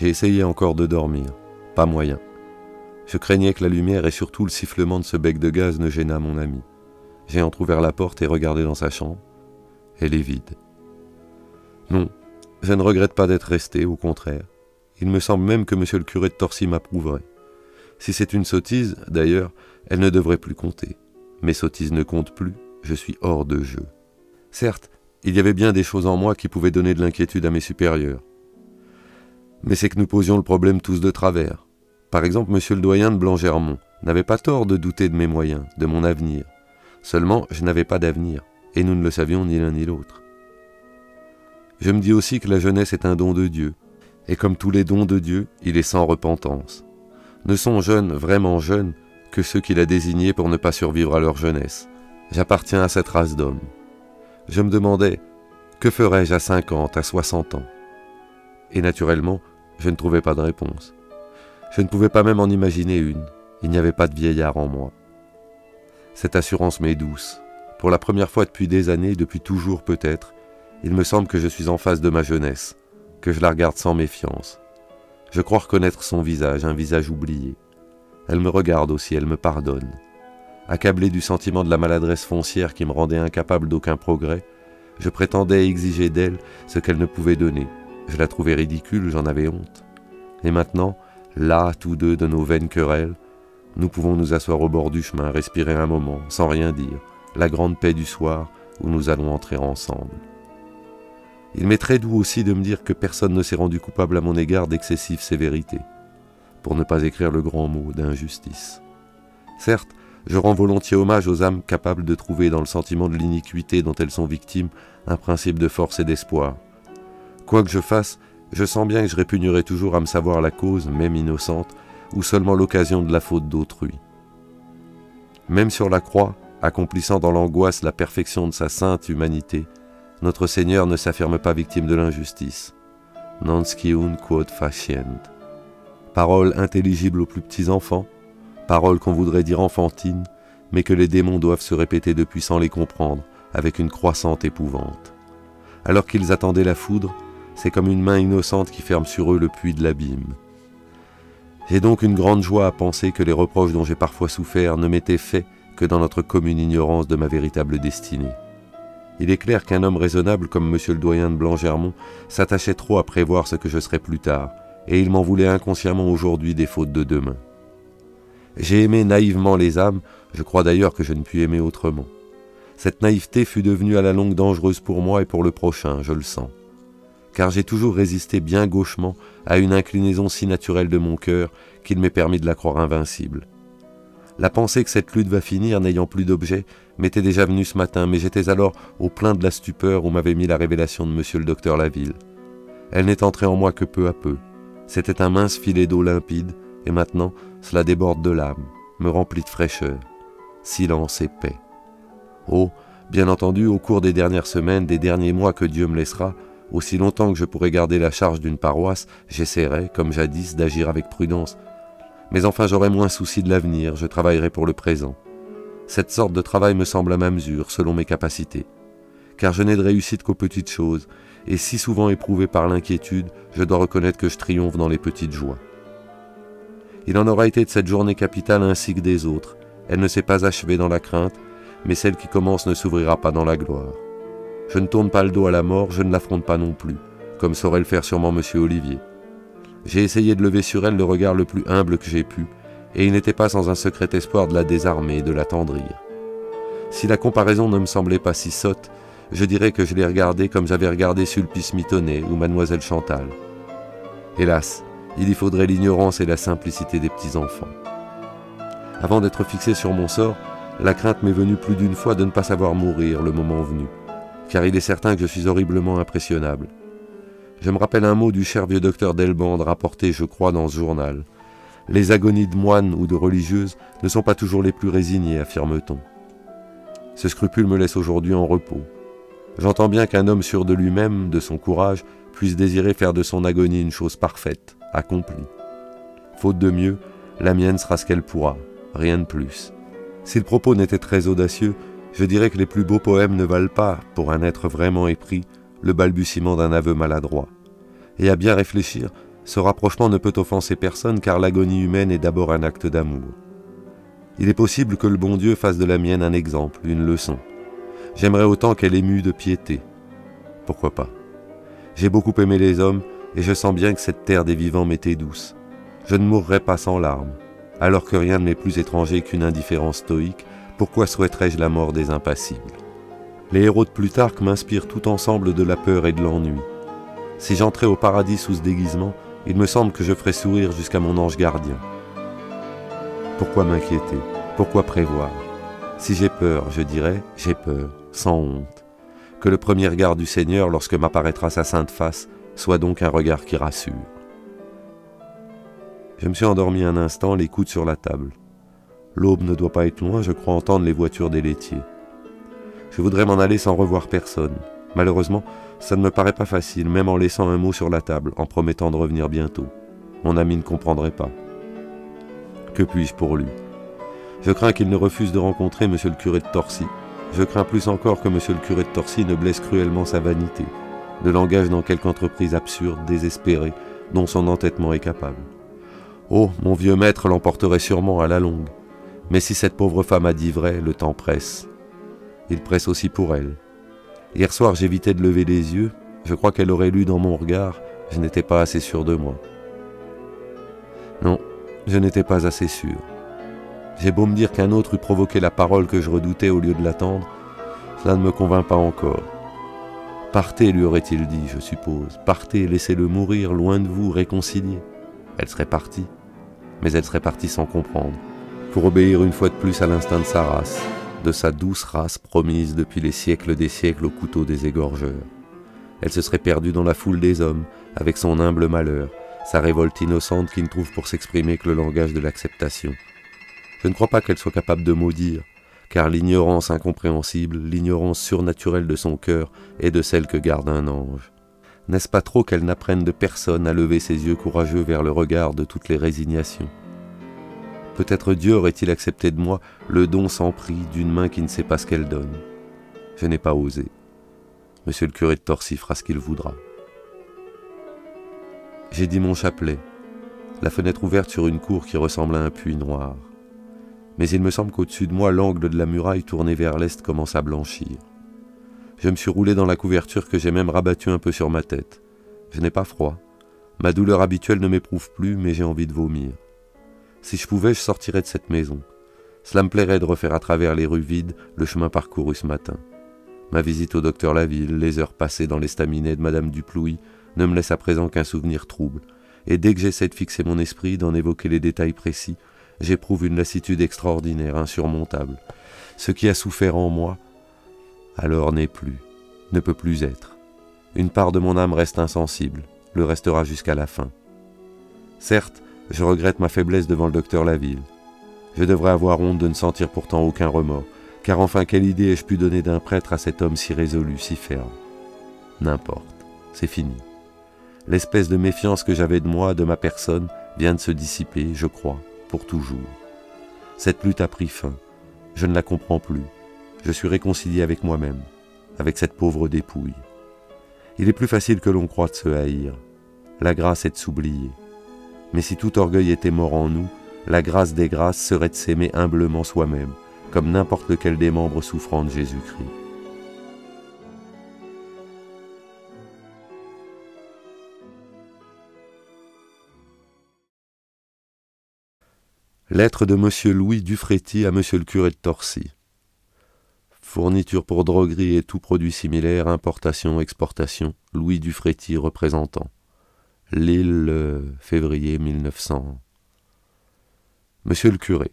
J'ai essayé encore de dormir. Pas moyen. Je craignais que la lumière et surtout le sifflement de ce bec de gaz ne gênât mon ami. J'ai entrouvert la porte et regardé dans sa chambre. Elle est vide. Non, je ne regrette pas d'être resté, au contraire. Il me semble même que monsieur le curé de Torcy m'approuverait. Si c'est une sottise, d'ailleurs, elle ne devrait plus compter. Mes sottises ne comptent plus, je suis hors de jeu. Certes, il y avait bien des choses en moi qui pouvaient donner de l'inquiétude à mes supérieurs. Mais c'est que nous posions le problème tous de travers. Par exemple, monsieur le doyen de Blangermont n'avait pas tort de douter de mes moyens, de mon avenir. Seulement, je n'avais pas d'avenir, et nous ne le savions ni l'un ni l'autre. Je me dis aussi que la jeunesse est un don de Dieu, et comme tous les dons de Dieu, il est sans repentance. Ne sont jeunes, vraiment jeunes, que ceux qu'il a désignés pour ne pas survivre à leur jeunesse. J'appartiens à cette race d'hommes. Je me demandais, que ferais-je à 50, à 60 ans? Et naturellement, je ne trouvais pas de réponse. Je ne pouvais pas même en imaginer une. Il n'y avait pas de vieillard en moi. Cette assurance m'est douce. Pour la première fois depuis des années, depuis toujours peut-être, il me semble que je suis en face de ma jeunesse, que je la regarde sans méfiance. Je crois reconnaître son visage, un visage oublié. Elle me regarde aussi, elle me pardonne. Accablé du sentiment de la maladresse foncière qui me rendait incapable d'aucun progrès, je prétendais exiger d'elle ce qu'elle ne pouvait donner. Je la trouvais ridicule, j'en avais honte. Et maintenant, là, tous deux de nos vaines querelles, nous pouvons nous asseoir au bord du chemin, respirer un moment, sans rien dire, la grande paix du soir où nous allons entrer ensemble. Il m'est très doux aussi de me dire que personne ne s'est rendu coupable à mon égard d'excessive sévérité, pour ne pas écrire le grand mot d'injustice. Certes, je rends volontiers hommage aux âmes capables de trouver dans le sentiment de l'iniquité dont elles sont victimes un principe de force et d'espoir. Quoi que je fasse, je sens bien que je répugnerai toujours à me savoir la cause, même innocente, ou seulement l'occasion de la faute d'autrui. Même sur la croix, accomplissant dans l'angoisse la perfection de sa sainte humanité, notre Seigneur ne s'affirme pas victime de l'injustice. Non sciun quod facient. Parole intelligible aux plus petits enfants, parole qu'on voudrait dire enfantine, mais que les démons doivent se répéter depuis sans les comprendre, avec une croissante épouvante. Alors qu'ils attendaient la foudre, c'est comme une main innocente qui ferme sur eux le puits de l'abîme. J'ai donc une grande joie à penser que les reproches dont j'ai parfois souffert ne m'étaient faits que dans notre commune ignorance de ma véritable destinée. Il est clair qu'un homme raisonnable comme monsieur le doyen de Blangermont s'attachait trop à prévoir ce que je serais plus tard, et il m'en voulait inconsciemment aujourd'hui des fautes de demain. J'ai aimé naïvement les âmes, je crois d'ailleurs que je ne puis aimer autrement. Cette naïveté fut devenue à la longue dangereuse pour moi et pour le prochain, je le sens. Car j'ai toujours résisté bien gauchement à une inclinaison si naturelle de mon cœur qu'il m'est permis de la croire invincible. La pensée que cette lutte va finir, n'ayant plus d'objet, m'était déjà venue ce matin, mais j'étais alors au plein de la stupeur où m'avait mis la révélation de monsieur le docteur Laville. Elle n'est entrée en moi que peu à peu. C'était un mince filet d'eau limpide, et maintenant cela déborde de l'âme, me remplit de fraîcheur, silence et paix. Oh, bien entendu, au cours des dernières semaines, des derniers mois que Dieu me laissera, aussi longtemps que je pourrai garder la charge d'une paroisse, j'essaierai, comme jadis, d'agir avec prudence. Mais enfin, j'aurai moins souci de l'avenir, je travaillerai pour le présent. Cette sorte de travail me semble à ma mesure, selon mes capacités. Car je n'ai de réussite qu'aux petites choses, et si souvent éprouvé par l'inquiétude, je dois reconnaître que je triomphe dans les petites joies. Il en aura été de cette journée capitale ainsi que des autres. Elle ne s'est pas achevée dans la crainte, mais celle qui commence ne s'ouvrira pas dans la gloire. Je ne tourne pas le dos à la mort, je ne l'affronte pas non plus, comme saurait le faire sûrement monsieur Olivier. J'ai essayé de lever sur elle le regard le plus humble que j'ai pu, et il n'était pas sans un secret espoir de la désarmer et de l'attendrir. Si la comparaison ne me semblait pas si sotte, je dirais que je l'ai regardée comme j'avais regardé Sulpice Mitonnet ou Mademoiselle Chantal. Hélas, il y faudrait l'ignorance et la simplicité des petits-enfants. Avant d'être fixé sur mon sort, la crainte m'est venue plus d'une fois de ne pas savoir mourir le moment venu, car il est certain que je suis horriblement impressionnable. Je me rappelle un mot du cher vieux docteur Delbande rapporté, je crois, dans ce journal. Les agonies de moines ou de religieuses ne sont pas toujours les plus résignées, affirme-t-on. Ce scrupule me laisse aujourd'hui en repos. J'entends bien qu'un homme sûr de lui-même, de son courage, puisse désirer faire de son agonie une chose parfaite, accomplie. Faute de mieux, la mienne sera ce qu'elle pourra, rien de plus. Si le propos n'était très audacieux, je dirais que les plus beaux poèmes ne valent pas, pour un être vraiment épris, le balbutiement d'un aveu maladroit. Et à bien réfléchir, Ce rapprochement ne peut offenser personne car l'agonie humaine est d'abord un acte d'amour. Il est possible que le bon Dieu fasse de la mienne un exemple, une leçon. J'aimerais autant qu'elle ait mue de piété. Pourquoi pas? J'ai beaucoup aimé les hommes et je sens bien que cette terre des vivants m'était douce. Je ne mourrai pas sans larmes. Alors que rien ne m'est plus étranger qu'une indifférence stoïque, pourquoi souhaiterais-je la mort des impassibles? Les héros de Plutarque m'inspirent tout ensemble de la peur et de l'ennui. Si j'entrais au paradis sous ce déguisement, il me semble que je ferais sourire jusqu'à mon ange gardien. Pourquoi m'inquiéter? Pourquoi prévoir? Si j'ai peur, je dirais, j'ai peur, sans honte. Que le premier regard du Seigneur, lorsque m'apparaîtra sa sainte face, soit donc un regard qui rassure. Je me suis endormi un instant, les coudes sur la table. L'aube ne doit pas être loin, je crois entendre les voitures des laitiers. Je voudrais m'en aller sans revoir personne. Malheureusement, ça ne me paraît pas facile, même en laissant un mot sur la table, en promettant de revenir bientôt. Mon ami ne comprendrait pas. Que puis-je pour lui? Je crains qu'il ne refuse de rencontrer monsieur le curé de Torcy. Je crains plus encore que monsieur le curé de Torcy ne blesse cruellement sa vanité, ne l'engage dans quelque entreprise absurde, désespérée, dont son entêtement est capable. Oh, mon vieux maître l'emporterait sûrement à la longue. Mais si cette pauvre femme a dit vrai, le temps presse. Il presse aussi pour elle. Hier soir, j'évitais de lever les yeux. Je crois qu'elle aurait lu dans mon regard. Je n'étais pas assez sûr de moi. Non, je n'étais pas assez sûr. J'ai beau me dire qu'un autre eût provoqué la parole que je redoutais au lieu de l'attendre, cela ne me convainc pas encore. Partez, lui aurait-il dit, je suppose. Partez, laissez-le mourir, loin de vous, réconcilié. Elle serait partie. Mais elle serait partie sans comprendre, pour obéir une fois de plus à l'instinct de sa race, de sa douce race promise depuis les siècles des siècles au couteau des égorgeurs. Elle se serait perdue dans la foule des hommes, avec son humble malheur, sa révolte innocente qui ne trouve pour s'exprimer que le langage de l'acceptation. Je ne crois pas qu'elle soit capable de maudire, car l'ignorance incompréhensible, l'ignorance surnaturelle de son cœur est de celle que garde un ange. N'est-ce pas trop qu'elle n'apprenne de personne à lever ses yeux courageux vers le regard de toutes les résignations? Peut-être Dieu aurait-il accepté de moi le don sans prix d'une main qui ne sait pas ce qu'elle donne. Je n'ai pas osé. Monsieur le curé de Torcy fera ce qu'il voudra. J'ai dit mon chapelet, la fenêtre ouverte sur une cour qui ressemble à un puits noir. Mais il me semble qu'au-dessus de moi, l'angle de la muraille tourné vers l'est commence à blanchir. Je me suis roulé dans la couverture que j'ai même rabattue un peu sur ma tête. Je n'ai pas froid. Ma douleur habituelle ne m'éprouve plus, mais j'ai envie de vomir. Si je pouvais, je sortirais de cette maison. Cela me plairait de refaire à travers les rues vides le chemin parcouru ce matin. Ma visite au docteur Laville, les heures passées dans l'estaminet de madame Duplouy, ne me laissent à présent qu'un souvenir trouble. Et dès que j'essaie de fixer mon esprit, d'en évoquer les détails précis, j'éprouve une lassitude extraordinaire, insurmontable. Ce qui a souffert en moi, alors n'est plus, ne peut plus être. Une part de mon âme reste insensible, le restera jusqu'à la fin. Certes, je regrette ma faiblesse devant le docteur Laville. Je devrais avoir honte de ne sentir pourtant aucun remords, car enfin quelle idée ai-je pu donner d'un prêtre à cet homme si résolu, si ferme? N'importe, c'est fini. L'espèce de méfiance que j'avais de moi, de ma personne, vient de se dissiper, je crois, pour toujours. Cette lutte a pris fin, je ne la comprends plus. Je suis réconcilié avec moi-même, avec cette pauvre dépouille. Il est plus facile que l'on croit de se haïr. La grâce est de s'oublier. Mais si tout orgueil était mort en nous, la grâce des grâces serait de s'aimer humblement soi-même, comme n'importe lequel des membres souffrants de Jésus-Christ. Lettre de monsieur Louis Dufréty à monsieur le curé de Torcy. Fourniture pour droguerie et tout produit similaire, importation, exportation, Louis Dufréty, représentant. Lille, février 1900. Monsieur le curé,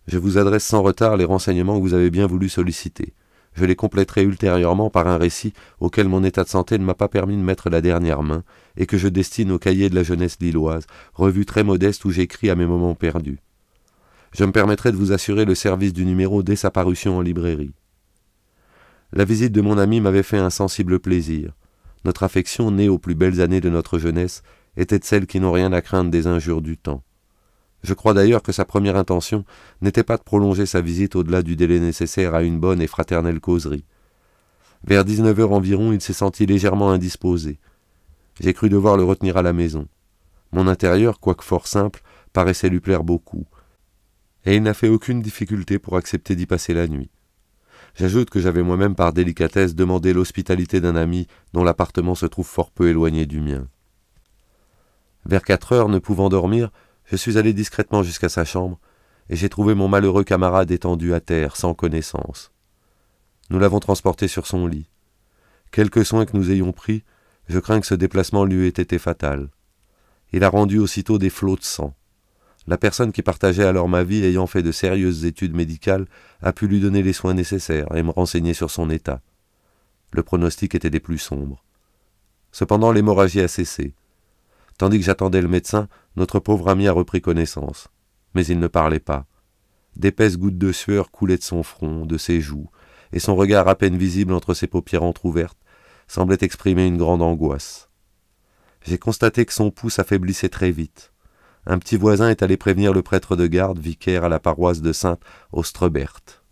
je vous adresse sans retard les renseignements que vous avez bien voulu solliciter. Je les compléterai ultérieurement par un récit auquel mon état de santé ne m'a pas permis de mettre la dernière main et que je destine au cahier de la jeunesse lilloise, revue très modeste où j'écris à mes moments perdus. Je me permettrai de vous assurer le service du numéro dès sa parution en librairie. La visite de mon ami m'avait fait un sensible plaisir. Notre affection, née aux plus belles années de notre jeunesse, était de celles qui n'ont rien à craindre des injures du temps. Je crois d'ailleurs que sa première intention n'était pas de prolonger sa visite au-delà du délai nécessaire à une bonne et fraternelle causerie. Vers 19 heures environ, il s'est senti légèrement indisposé. J'ai cru devoir le retenir à la maison. Mon intérieur, quoique fort simple, paraissait lui plaire beaucoup, et il n'a fait aucune difficulté pour accepter d'y passer la nuit. J'ajoute que j'avais moi-même par délicatesse demandé l'hospitalité d'un ami dont l'appartement se trouve fort peu éloigné du mien. Vers 4 heures, ne pouvant dormir, je suis allé discrètement jusqu'à sa chambre, et j'ai trouvé mon malheureux camarade étendu à terre, sans connaissance. Nous l'avons transporté sur son lit. Quelque soin que nous ayons pris, je crains que ce déplacement lui ait été fatal. Il a rendu aussitôt des flots de sang. La personne qui partageait alors ma vie, ayant fait de sérieuses études médicales, a pu lui donner les soins nécessaires et me renseigner sur son état. Le pronostic était des plus sombres. Cependant, l'hémorragie a cessé. Tandis que j'attendais le médecin, notre pauvre ami a repris connaissance. Mais il ne parlait pas. D'épaisses gouttes de sueur coulaient de son front, de ses joues, et son regard à peine visible entre ses paupières entr'ouvertes semblait exprimer une grande angoisse. J'ai constaté que son pouls s'affaiblissait très vite. Un petit voisin est allé prévenir le prêtre de garde, vicaire à la paroisse de Sainte-Ostrebert.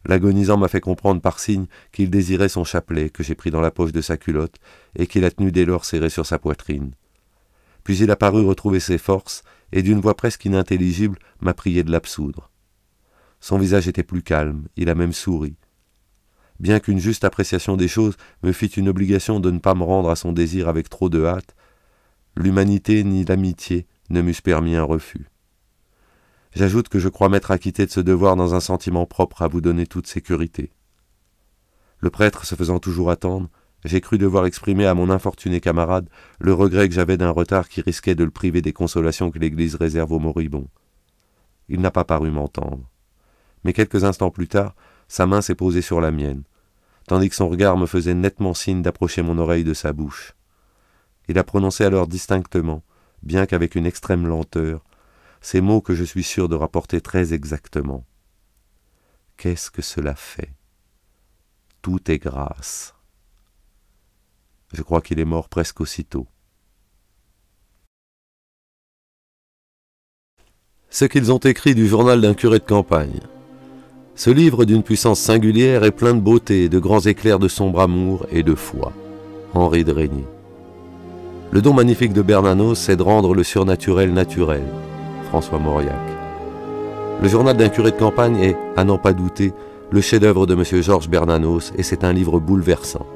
L'agonisant m'a fait comprendre par signe qu'il désirait son chapelet, que j'ai pris dans la poche de sa culotte, et qu'il a tenu dès lors serré sur sa poitrine. Puis il a paru retrouver ses forces, et d'une voix presque inintelligible m'a prié de l'absoudre. Son visage était plus calme, il a même souri. Bien qu'une juste appréciation des choses me fît une obligation de ne pas me rendre à son désir avec trop de hâte, l'humanité ni l'amitié ne m'eussent permis un refus. J'ajoute que je crois m'être acquitté de ce devoir dans un sentiment propre à vous donner toute sécurité. Le prêtre se faisant toujours attendre, j'ai cru devoir exprimer à mon infortuné camarade le regret que j'avais d'un retard qui risquait de le priver des consolations que l'Église réserve aux moribonds. Il n'a pas paru m'entendre. Mais quelques instants plus tard, sa main s'est posée sur la mienne, tandis que son regard me faisait nettement signe d'approcher mon oreille de sa bouche. Il a prononcé alors distinctement, bien qu'avec une extrême lenteur, ces mots que je suis sûr de rapporter très exactement. « Qu'est-ce que cela fait ? Tout est grâce. » Je crois qu'il est mort presque aussitôt. Ce qu'ils ont écrit du journal d'un curé de campagne. Ce livre d'une puissance singulière est plein de beauté, de grands éclairs de sombre amour et de foi. Henri de Régnier. Le don magnifique de Bernanos, c'est de rendre le surnaturel naturel. François Mauriac. Le journal d'un curé de campagne est, à n'en pas douter, le chef-d'œuvre de M. Georges Bernanos, et c'est un livre bouleversant.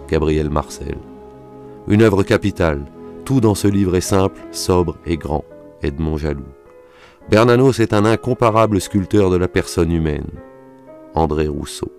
Gabriel Marcel. Une œuvre capitale. Tout dans ce livre est simple, sobre et grand. Edmond Jaloux. Bernanos est un incomparable sculpteur de la personne humaine. André Rousseau.